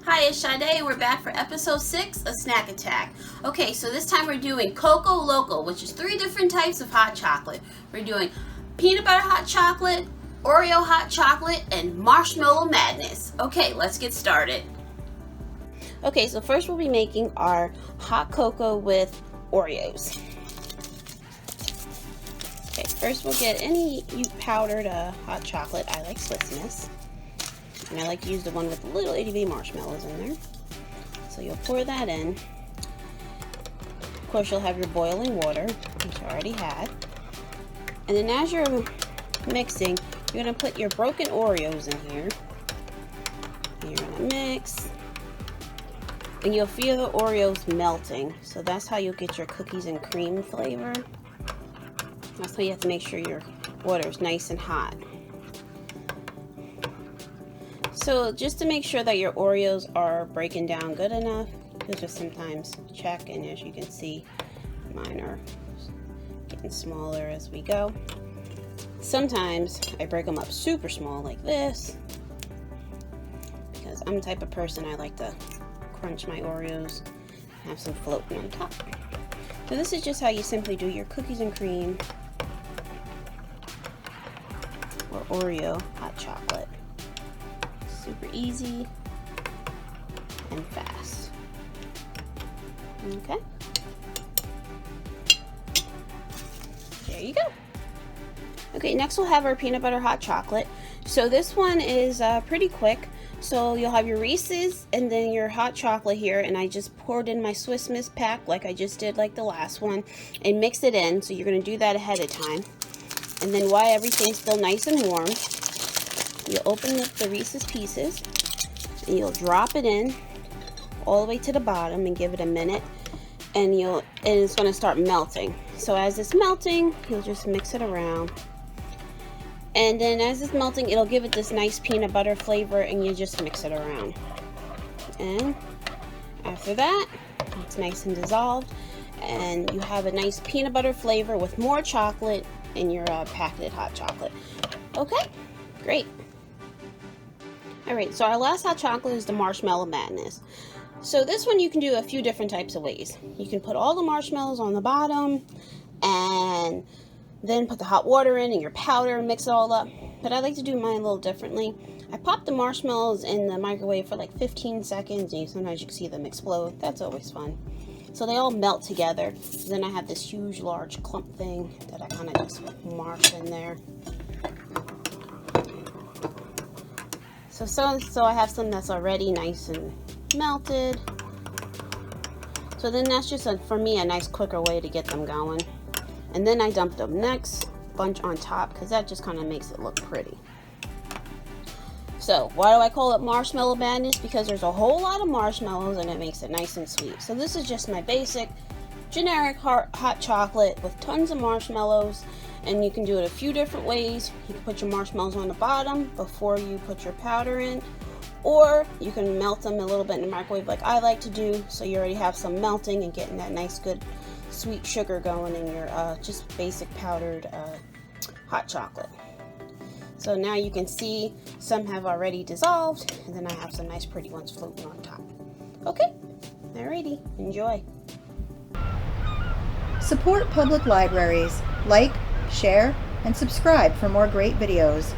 Hi, it's Sade and we're back for episode 6 of Snack Attack. Okay, so this time we're doing Coco Loco, which is 3 different types of hot chocolate. We're doing peanut butter hot chocolate, Oreo hot chocolate, and marshmallow madness. Okay, let's get started. Okay, so first we'll be making our hot cocoa with Oreos. Okay, first we'll get any powdered hot chocolate. I like Swiss Miss. And I like to use the one with the little itty bitty marshmallows in there. So you'll pour that in. Of course, you'll have your boiling water, which I already had. And then as you're mixing, you're going to put your broken Oreos in here. And you're going to mix. And you'll feel the Oreos melting. So that's how you'll get your cookies and cream flavor. That's why you have to make sure your water is nice and hot. So just to make sure that your Oreos are breaking down good enough, you'll just sometimes check, and as you can see, mine are getting smaller as we go. Sometimes I break them up super small like this, because I'm the type of person I like to crunch my Oreos and have some floating on top. So this is just how you simply do your cookies and cream or Oreo hot chocolate. Super easy and fast. Okay. There you go. Okay, next we'll have our peanut butter hot chocolate. So this one is pretty quick. So you'll have your Reese's and then your hot chocolate here, and I just poured in my Swiss Miss pack like I just did like the last one and mixed it in. So you're going to do that ahead of time. And then while everything's still nice and warm, you'll open up the Reese's Pieces and you'll drop it in all the way to the bottom and give it a minute, and it's going to start melting. So as it's melting, you'll just mix it around, and then as it's melting, it'll give it this nice peanut butter flavor, and you just mix it around. And after that, it's nice and dissolved, and you have a nice peanut butter flavor with more chocolate in your packaged hot chocolate. Okay, great. Alright, so our last hot chocolate is the Marshmallow Madness. So this one you can do a few different types of ways. You can put all the marshmallows on the bottom and then put the hot water in and your powder and mix it all up. But I like to do mine a little differently. I pop the marshmallows in the microwave for like 15 seconds, and sometimes you can see them explode. That's always fun. So they all melt together. Then I have this huge large clump thing that I kind of just marsh in there. So I have some that's already nice and melted. So then that's just, for me, a nice quicker way to get them going. And then I dump the next bunch on top, because that just kind of makes it look pretty. So why do I call it Marshmallow Madness? Because there's a whole lot of marshmallows and it makes it nice and sweet. So this is just my basic generic hot chocolate with tons of marshmallows. And you can do it a few different ways. You can put your marshmallows on the bottom before you put your powder in, or you can melt them a little bit in the microwave like I like to do, so you already have some melting and getting that nice good sweet sugar going in your just basic powdered hot chocolate. So now you can see some have already dissolved, and then I have some nice pretty ones floating on top. Okay, alrighty, enjoy. Support public libraries. Like, share, and subscribe for more great videos.